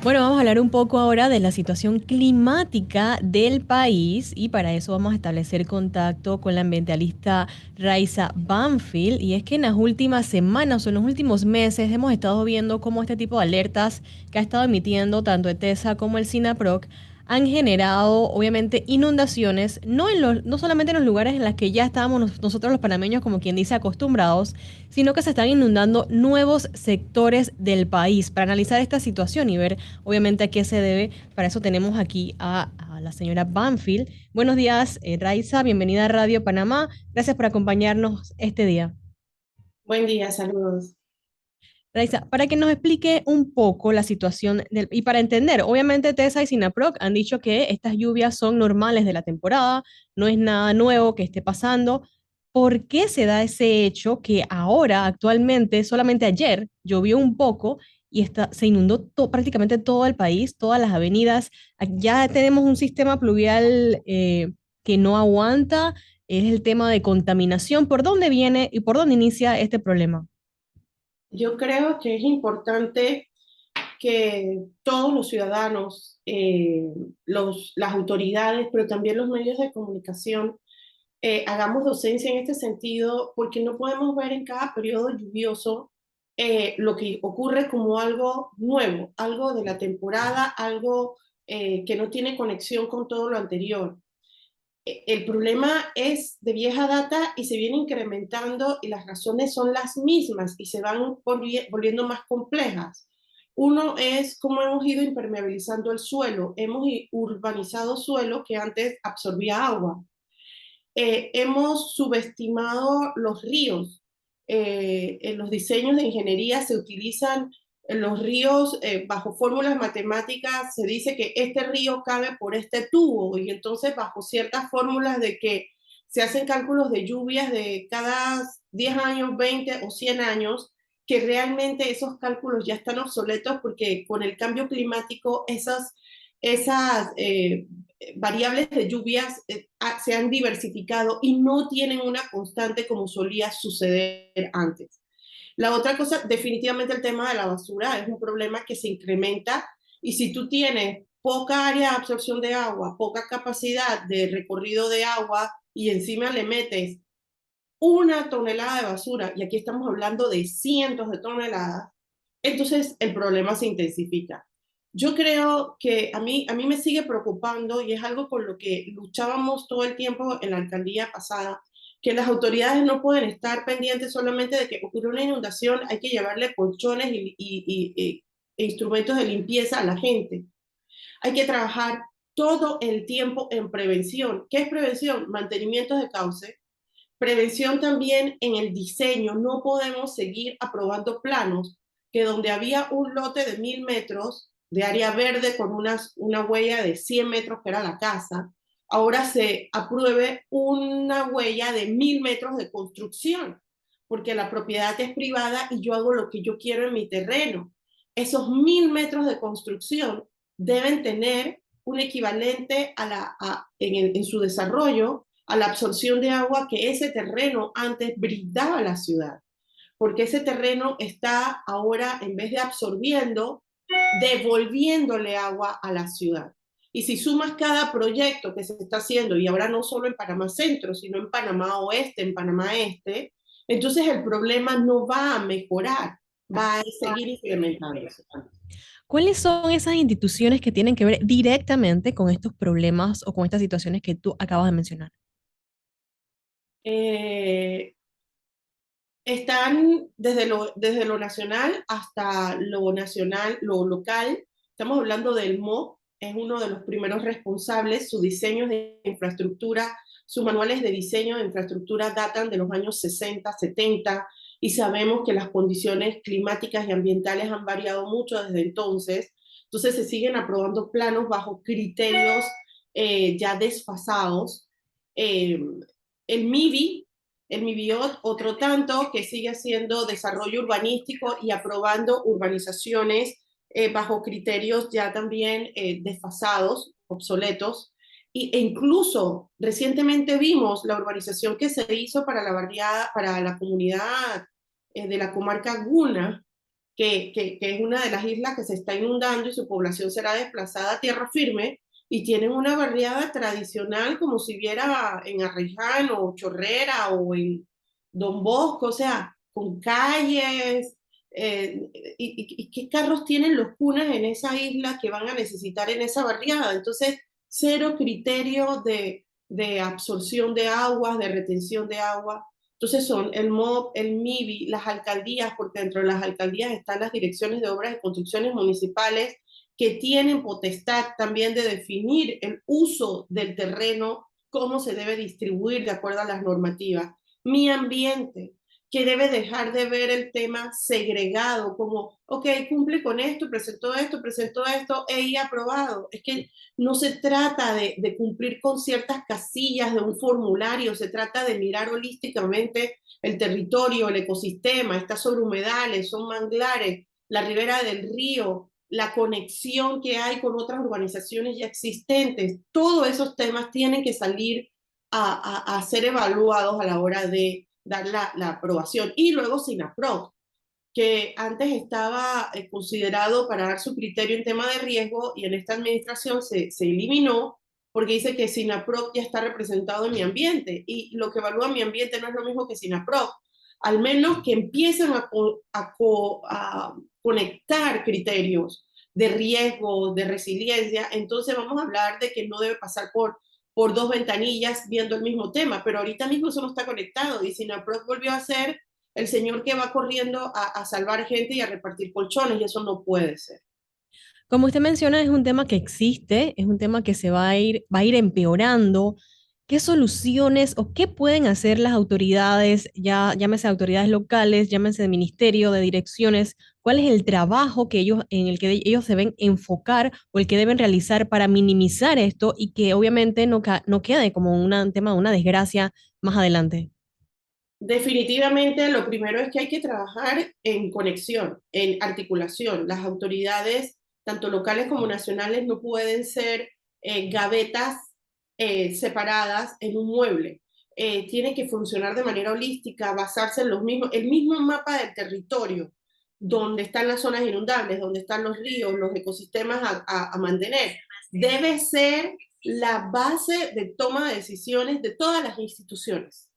Bueno, vamos a hablar un poco ahora de la situación climática del país y para eso vamos a establecer contacto con la ambientalista Raiza Banfield. Y es que en las últimas semanas o en los últimos meses hemos estado viendo cómo este tipo de alertas que ha estado emitiendo tanto ETESA como el SINAPROC han generado, obviamente, inundaciones, no solamente en los lugares en los que ya estábamos nosotros los panameños, como quien dice, acostumbrados, sino que se están inundando nuevos sectores del país. Para analizar esta situación y ver, obviamente, a qué se debe, para eso tenemos aquí a la señora Banfield. Buenos días, Raiza, bienvenida a Radio Panamá. Gracias por acompañarnos este día. Buen día, saludos. Raiza, para que nos explique un poco la situación y para entender, obviamente TESA y SINAPROC han dicho que estas lluvias son normales de la temporada, no es nada nuevo que esté pasando. ¿Por qué se da ese hecho que ahora, actualmente, solamente ayer llovió un poco y se inundó prácticamente todo el país, todas las avenidas? Ya tenemos un sistema pluvial que no aguanta, es el tema de contaminación. ¿Por dónde viene y por dónde inicia este problema? Yo creo que es importante que todos los ciudadanos, las autoridades, pero también los medios de comunicación, hagamos docencia en este sentido, porque no podemos ver en cada periodo lluvioso lo que ocurre como algo nuevo, algo de la temporada, algo que no tiene conexión con todo lo anterior. El problema es de vieja data y se viene incrementando y las razones son las mismas y se van volviendo más complejas. Uno es cómo hemos ido impermeabilizando el suelo. Hemos urbanizado suelo que antes absorbía agua. Hemos subestimado los ríos. En los diseños de ingeniería se utilizan los ríos bajo fórmulas matemáticas, se dice que este río cabe por este tubo y entonces bajo ciertas fórmulas de que se hacen cálculos de lluvias de cada 10 años, 20 o 100 años, que realmente esos cálculos ya están obsoletos porque con el cambio climático esas variables de lluvias se han diversificado y no tienen una constante como solía suceder antes. La otra cosa, definitivamente el tema de la basura es un problema que se incrementa y si tú tienes poca área de absorción de agua, poca capacidad de recorrido de agua y encima le metes una tonelada de basura, y aquí estamos hablando de cientos de toneladas, entonces el problema se intensifica. Yo creo que a mí me sigue preocupando y es algo con lo que luchábamos todo el tiempo en la alcaldía pasada, que las autoridades no pueden estar pendientes solamente de que ocurre una inundación, hay que llevarle colchones e instrumentos de limpieza a la gente. Hay que trabajar todo el tiempo en prevención. ¿Qué es prevención? Mantenimiento de cauce, prevención también en el diseño. No podemos seguir aprobando planos que donde había un lote de 1000 metros de área verde con una huella de 100 metros que era la casa, ahora se apruebe una huella de 1000 metros de construcción, porque la propiedad es privada y yo hago lo que yo quiero en mi terreno. Esos 1000 metros de construcción deben tener un equivalente en su desarrollo a la absorción de agua que ese terreno antes brindaba a la ciudad, porque ese terreno está ahora, en vez de absorbiendo, devolviéndole agua a la ciudad. Y si sumas cada proyecto que se está haciendo, y ahora no solo en Panamá Centro, sino en Panamá Oeste, en Panamá Este, entonces el problema no va a mejorar, va a seguir incrementándose. ¿Cuáles son esas instituciones que tienen que ver directamente con estos problemas o con estas situaciones que tú acabas de mencionar? Eh, Están desde lo nacional hasta lo nacional, lo local. Estamos hablando del MOP, es uno de los primeros responsables. Sus diseños de infraestructura, sus manuales de diseño de infraestructura datan de los años 60, 70, y sabemos que las condiciones climáticas y ambientales han variado mucho desde entonces. Entonces se siguen aprobando planos bajo criterios ya desfasados. Eh, el MIBI, el MIBIOT, otro tanto que sigue haciendo desarrollo urbanístico y aprobando urbanizaciones bajo criterios ya también desfasados, obsoletos. E incluso recientemente vimos la urbanización que se hizo para la barriada, para la comunidad de la comarca Guna, que es una de las islas que se está inundando y su población será desplazada a tierra firme, y tienen una barriada tradicional como si viera en Arreján o Chorrera o en Don Bosco, o sea, con calles, y qué carros tienen los cunas en esa isla que van a necesitar en esa barriada. Entonces, cero criterio de absorción de aguas, de retención de agua. Entonces son el MOB, el MIBI, las alcaldías, porque dentro de las alcaldías están las direcciones de obras y construcciones municipales que tienen potestad también de definir el uso del terreno, cómo se debe distribuir de acuerdo a las normativas. Mi ambiente, que debe dejar de ver el tema segregado, como, ok, cumple con presentó esto, y aprobado. Es que no se trata de cumplir con ciertas casillas de un formulario, se trata de mirar holísticamente el territorio, el ecosistema, está sobre humedales, son manglares, la ribera del río, la conexión que hay con otras urbanizaciones ya existentes. Todos esos temas tienen que salir a ser evaluados a la hora de dar la aprobación. Y luego SINAPROC, que antes estaba considerado para dar su criterio en tema de riesgo, y en esta administración se eliminó porque dice que SINAPROC ya está representado en mi ambiente, y lo que evalúa mi ambiente no es lo mismo que SINAPROC. Al menos que empiecen a conectar criterios de riesgo, de resiliencia, entonces vamos a hablar de que no debe pasar por dos ventanillas viendo el mismo tema, pero ahorita mismo eso no está conectado, y SINAPROC volvió a ser el señor que va corriendo a salvar gente y a repartir colchones, y eso no puede ser. Como usted menciona, es un tema que existe, es un tema que va a ir empeorando. ¿Qué soluciones o qué pueden hacer las autoridades, ya llámese autoridades locales, llámese de ministerio, de direcciones? ¿Cuál es el trabajo que ellos, en el que ellos deben enfocar o el que deben realizar para minimizar esto y que obviamente no quede como un tema de una desgracia más adelante? Definitivamente, lo primero es que hay que trabajar en conexión, en articulación. Las autoridades, tanto locales como nacionales, no pueden ser gavetas separadas en un mueble. Tiene que funcionar de manera holística, basarse en el mismo mapa del territorio, donde están las zonas inundables, donde están los ríos, los ecosistemas a mantener. Debe ser la base de toma de decisiones de todas las instituciones,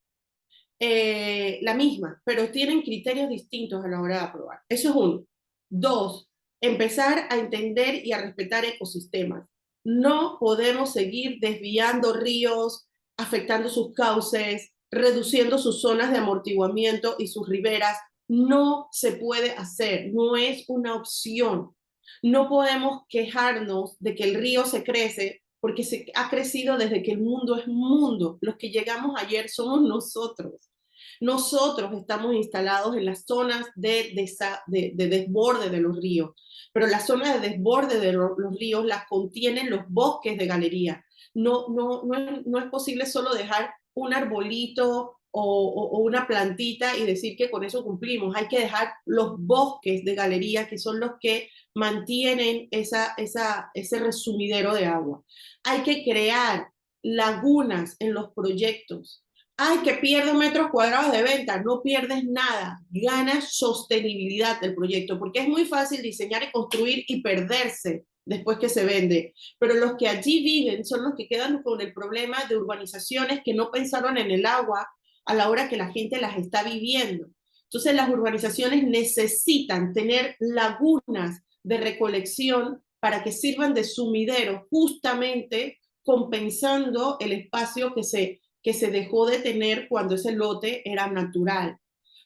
la misma, pero tienen criterios distintos a la hora de aprobar. Eso es uno. Dos, empezar a entender y a respetar ecosistemas. No podemos seguir desviando ríos, afectando sus cauces, reduciendo sus zonas de amortiguamiento y sus riberas. No se puede hacer, no es una opción. No podemos quejarnos de que el río se crece porque se ha crecido desde que el mundo es mundo. Los que llegamos ayer somos nosotros. Nosotros estamos instalados en las zonas de desborde de los ríos, pero las zonas de desborde de los ríos las contienen los bosques de galería. No es posible solo dejar un arbolito o una plantita y decir que con eso cumplimos. Hay que dejar los bosques de galería, que son los que mantienen ese resumidero de agua. Hay que crear lagunas en los proyectos. Ay, que pierdo metros cuadrados de venta. No pierdes nada, ganas sostenibilidad del proyecto, porque es muy fácil diseñar y construir y perderse después que se vende. Pero los que allí viven son los que quedan con el problema de urbanizaciones que no pensaron en el agua a la hora que la gente las está viviendo. Entonces las urbanizaciones necesitan tener lagunas de recolección para que sirvan de sumidero, justamente compensando el espacio que se dejó de tener cuando ese lote era natural.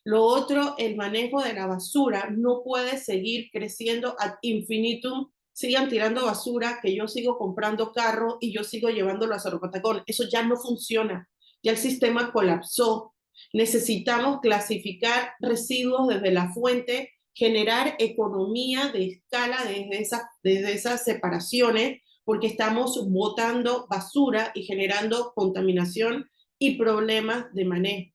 Lo otro, el manejo de la basura no puede seguir creciendo ad infinitum. Sigan tirando basura, que yo sigo comprando carro y yo sigo llevándolo a Cerro Patacón. Eso ya no funciona. Ya el sistema colapsó. Necesitamos clasificar residuos desde la fuente, generar economía de escala desde esas separaciones, porque estamos botando basura y generando contaminación y problemas de manejo.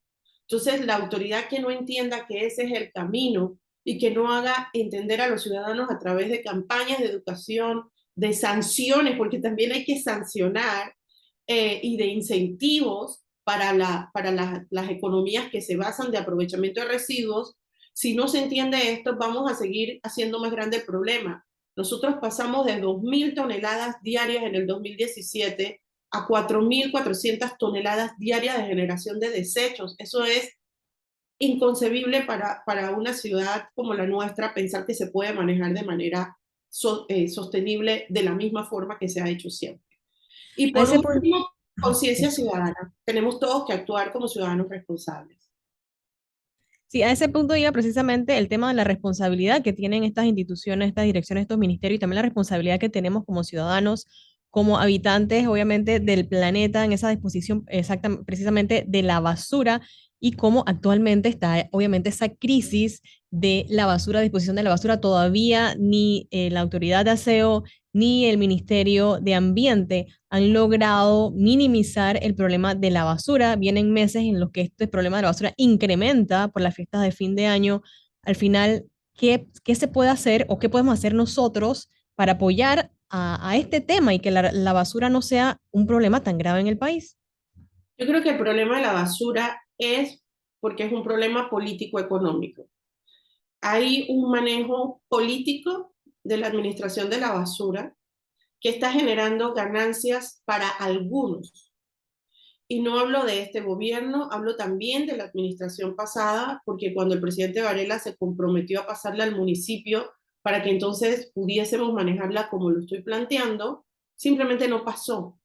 Entonces, la autoridad que no entienda que ese es el camino y que no haga entender a los ciudadanos a través de campañas de educación, de sanciones, porque también hay que sancionar, y de incentivos para las economías que se basan de aprovechamiento de residuos, Si no se entiende esto, vamos a seguir haciendo más grande el problema. Nosotros pasamos de 2.000 toneladas diarias en el 2017 a 4.400 toneladas diarias de generación de desechos. Eso es inconcebible para una ciudad como la nuestra pensar que se puede manejar de manera sostenible de la misma forma que se ha hecho siempre. Y A por ese punto, último, sí. conciencia ciudadana. Tenemos todos que actuar como ciudadanos responsables. Sí, a ese punto iba precisamente el tema de la responsabilidad que tienen estas instituciones, estas direcciones, estos ministerios y también la responsabilidad que tenemos como ciudadanos, como habitantes, obviamente, del planeta en esa disposición exacta, precisamente de la basura y cómo actualmente está, obviamente, esa crisis de la basura, disposición de la basura. Todavía ni la autoridad de aseo ni el Ministerio de Ambiente han logrado minimizar el problema de la basura. Vienen meses en los que este problema de la basura incrementa por las fiestas de fin de año. Al final, ¿qué se puede hacer o qué podemos hacer nosotros para apoyar a este tema y que la basura no sea un problema tan grave en el país? Yo creo que el problema de la basura es porque es un problema político-económico. Hay un manejo político de la administración de la basura que está generando ganancias para algunos. Y no hablo de este gobierno, hablo también de la administración pasada, porque cuando el presidente Varela se comprometió a pasarla al municipio para que entonces pudiésemos manejarla como lo estoy planteando, simplemente no pasó.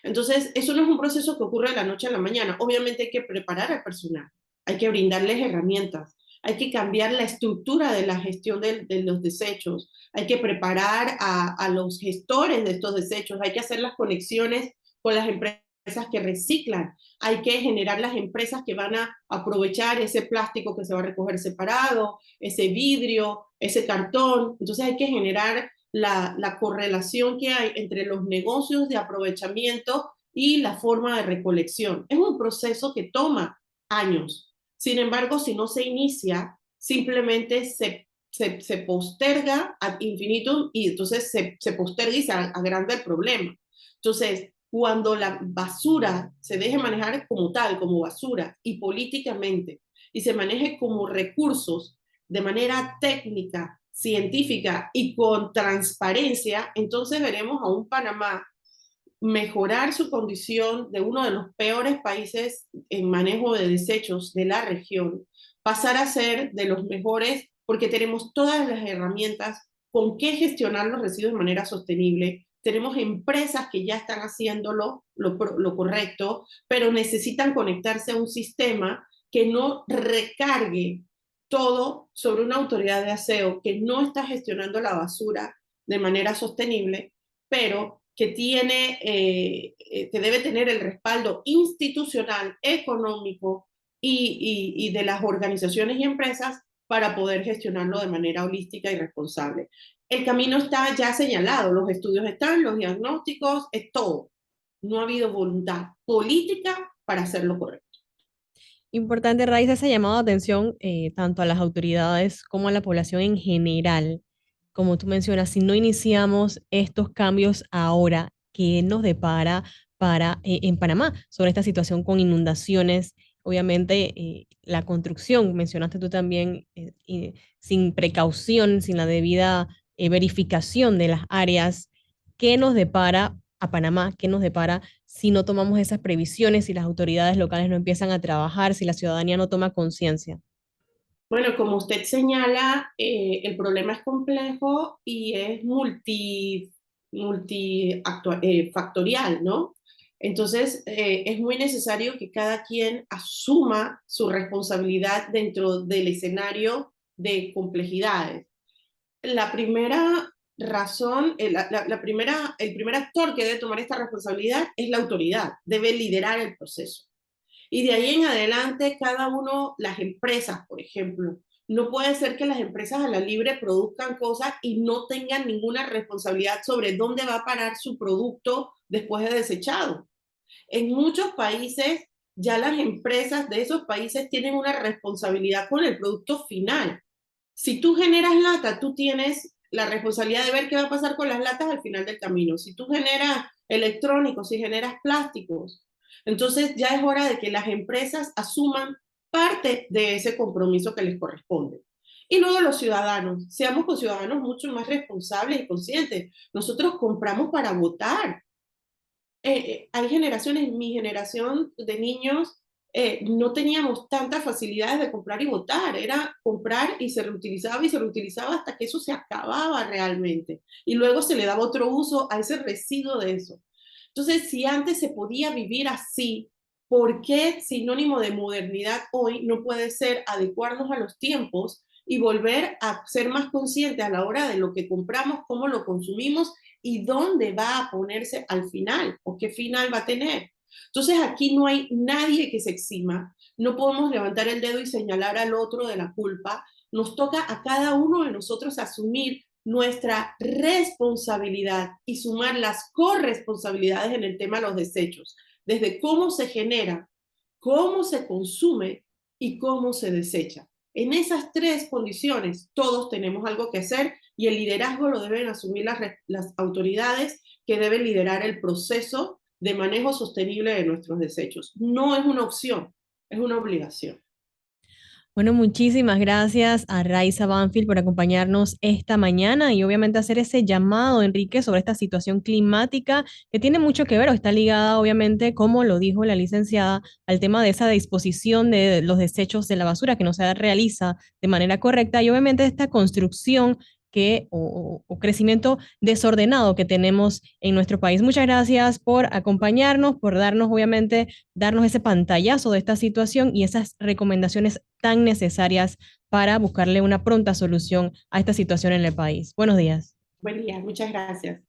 Entonces, eso no es un proceso que ocurre de la noche a la mañana. Obviamente hay que preparar al personal, hay que brindarles herramientas, hay que cambiar la estructura de la gestión de los desechos, hay que preparar a los gestores de estos desechos, hay que hacer las conexiones con las empresas que reciclan, hay que generar las empresas que van a aprovechar ese plástico que se va a recoger separado, ese vidrio, ese cartón. Entonces hay que generar la correlación que hay entre los negocios de aprovechamiento y la forma de recolección. Es un proceso que toma años. Sin embargo, si no se inicia, simplemente se posterga ad infinitum y entonces se posterga y se agranda el problema. Entonces, cuando la basura se deje manejar como tal, como basura y políticamente, y se maneje como recursos de manera técnica, científica y con transparencia, entonces veremos a un Panamá mejorar su condición de uno de los peores países en manejo de desechos de la región, pasar a ser de los mejores porque tenemos todas las herramientas con qué gestionar los residuos de manera sostenible. Tenemos empresas que ya están haciéndolo lo correcto, pero necesitan conectarse a un sistema que no recargue todo sobre una autoridad de aseo que no está gestionando la basura de manera sostenible, pero que debe tener el respaldo institucional, económico y de las organizaciones y empresas para poder gestionarlo de manera holística y responsable. El camino está ya señalado, los estudios están, los diagnósticos, es todo. No ha habido voluntad política para hacerlo correcto. Importante, Raiza, ese llamado de atención tanto a las autoridades como a la población en general. Como tú mencionas, si no iniciamos estos cambios ahora, ¿qué nos depara en Panamá sobre esta situación con inundaciones? Obviamente, la construcción, mencionaste tú también, sin precaución, sin la debida verificación de las áreas, ¿qué nos depara a Panamá? ¿Qué nos depara si no tomamos esas previsiones, si las autoridades locales no empiezan a trabajar, si la ciudadanía no toma conciencia? Bueno, como usted señala, el problema es complejo y es multifactorial, ¿no? Entonces, es muy necesario que cada quien asuma su responsabilidad dentro del escenario de complejidades. La primera razón, el primer actor que debe tomar esta responsabilidad es la autoridad, debe liderar el proceso. Y de ahí en adelante, cada uno, las empresas, por ejemplo, no puede ser que las empresas a la libre produzcan cosas y no tengan ninguna responsabilidad sobre dónde va a parar su producto después de desechado. En muchos países, ya las empresas de esos países tienen una responsabilidad con el producto final. Si tú generas lata, tú tienes la responsabilidad de ver qué va a pasar con las latas al final del camino. Si tú generas electrónicos, si generas plásticos, entonces ya es hora de que las empresas asuman parte de ese compromiso que les corresponde. Y luego los ciudadanos, seamos con ciudadanos mucho más responsables y conscientes. Nosotros compramos para votar. Hay generaciones, mi generación de niños, no teníamos tantas facilidades de comprar y votar. Era comprar y se reutilizaba hasta que eso se acababa realmente. Y luego se le daba otro uso a ese residuo de eso. Entonces, si antes se podía vivir así, ¿por qué sinónimo de modernidad hoy no puede ser adecuarnos a los tiempos y volver a ser más conscientes a la hora de lo que compramos, cómo lo consumimos y dónde va a ponerse al final o qué final va a tener? Entonces aquí no hay nadie que se exima, no podemos levantar el dedo y señalar al otro de la culpa, nos toca a cada uno de nosotros asumir nuestra responsabilidad y sumar las corresponsabilidades en el tema de los desechos, desde cómo se genera, cómo se consume y cómo se desecha. En esas tres condiciones todos tenemos algo que hacer y el liderazgo lo deben asumir las autoridades que deben liderar el proceso de manejo sostenible de nuestros desechos. No es una opción, es una obligación. Bueno, muchísimas gracias a Raiza Banfield por acompañarnos esta mañana y obviamente hacer ese llamado, Enrique, sobre esta situación climática que tiene mucho que ver o está ligada, obviamente, como lo dijo la licenciada, al tema de esa disposición de los desechos de la basura que no se realiza de manera correcta y obviamente esta construcción o crecimiento desordenado que tenemos en nuestro país. Muchas gracias por acompañarnos, por darnos, obviamente, darnos ese pantallazo de esta situación y esas recomendaciones tan necesarias para buscarle una pronta solución a esta situación en el país. Buenos días. Buen día, muchas gracias.